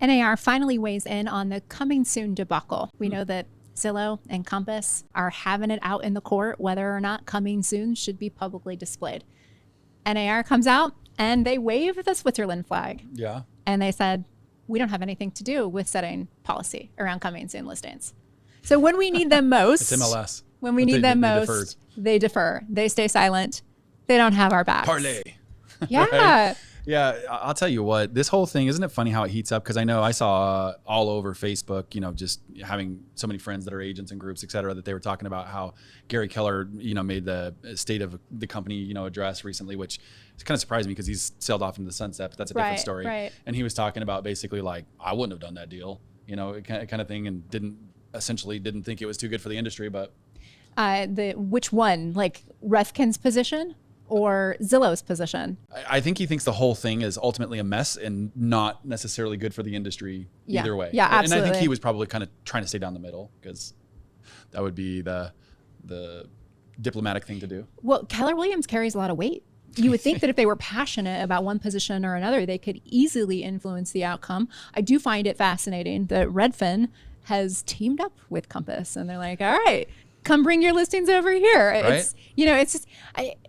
NAR finally weighs in on the coming soon debacle. We know that Zillow and Compass are having it out in the court whether or not coming soon should be publicly displayed. NAR comes out and they wave the Switzerland flag. Yeah. And they said, we don't have anything to do with setting policy around coming soon listings. So when we need them most, It's MLS. when we need them most, they defer. They stay silent. They don't have our backs. Parlay. Yeah. Right? Yeah, I'll tell you what, this whole thing, isn't it funny how it heats up? Because I know I saw all over Facebook, just having so many friends that are agents and groups, et cetera, that they were talking about how Gary Keller, made the state of the company, address recently, which kind of surprised me because he's sailed off into the sunset, but that's a different story. Right. And he was talking about basically like, I wouldn't have done that deal, kind of thing, and didn't think it was too good for the industry, but. Which one, like Redfin's position or Zillow's position? I think he thinks the whole thing is ultimately a mess and not necessarily good for the industry either way. Yeah, absolutely. And I think he was probably kind of trying to stay down the middle because that would be the diplomatic thing to do. Well, Keller Williams carries a lot of weight. You would think that if they were passionate about one position or another, they could easily influence the outcome. I do find it fascinating that Redfin has teamed up with Compass and they're like, all right, come bring your listings over here. Right? It's just,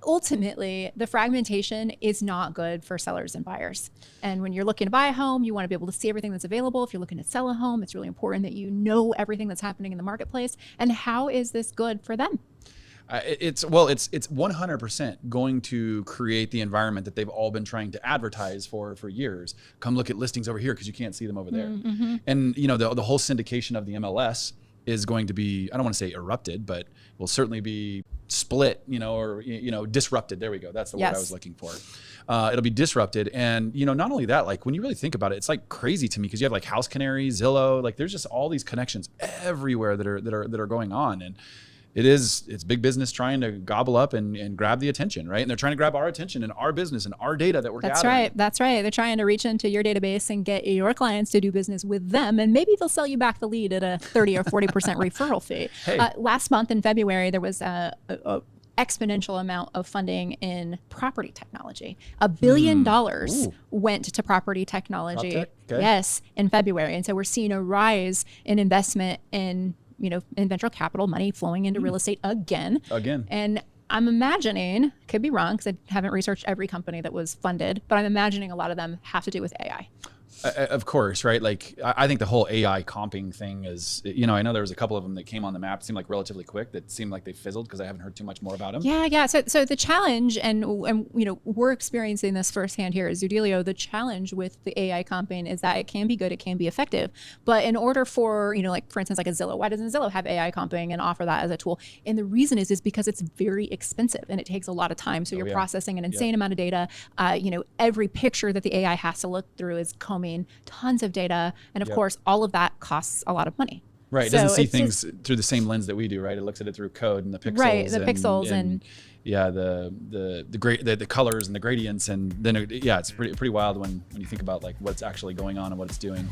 ultimately the fragmentation is not good for sellers and buyers. And when you're looking to buy a home, you want to be able to see everything that's available. If you're looking to sell a home, it's really important that you know everything that's happening in the marketplace. And how is this good for them? It's 100% going to create the environment that they've all been trying to advertise for years. Come look at listings over here because you can't see them over there. Mm-hmm. And the whole syndication of the MLS is going to be, I don't want to say erupted, but will certainly be split, or disrupted. There we go. That's the word I was looking for. It'll be disrupted. And, not only that, like when you really think about it, it's like crazy to me because you have like House Canary, Zillow, like there's just all these connections everywhere that are going on. And it's big business trying to gobble up and grab the attention, right? And they're trying to grab our attention and our business and our data that we're gathering. That's right. They're trying to reach into your database and get your clients to do business with them. And maybe they'll sell you back the lead at a 30 or 40% referral fee. Hey. Last month in February, there was a exponential amount of funding in property technology. $1 billion went to property technology. PropTech? Okay. Yes, in February. And so we're seeing a rise in investment in venture capital money flowing into real estate again. And I'm imagining, could be wrong because I haven't researched every company that was funded, but I'm imagining a lot of them have to do with AI. Of course, right? Like I think the whole AI comping thing is, I know there was a couple of them that came on the map, seemed like relatively quick, that seemed like they fizzled because I haven't heard too much more about them. Yeah. So the challenge, and we're experiencing this firsthand here at Zoodealio, the challenge with the AI comping is that it can be good, it can be effective. But in order for, like for instance, like a Zillow, why doesn't Zillow have AI comping and offer that as a tool? And the reason is because it's very expensive and it takes a lot of time. So you're processing an insane amount of data. Every picture that the AI has to look through is combing tons of data. And of course, all of that costs a lot of money. Right. It doesn't see things through the same lens that we do, right? It looks at it through code and the pixels. Right. The pixels and the colors and the gradients. And then, it's pretty wild when you think about like what's actually going on and what it's doing.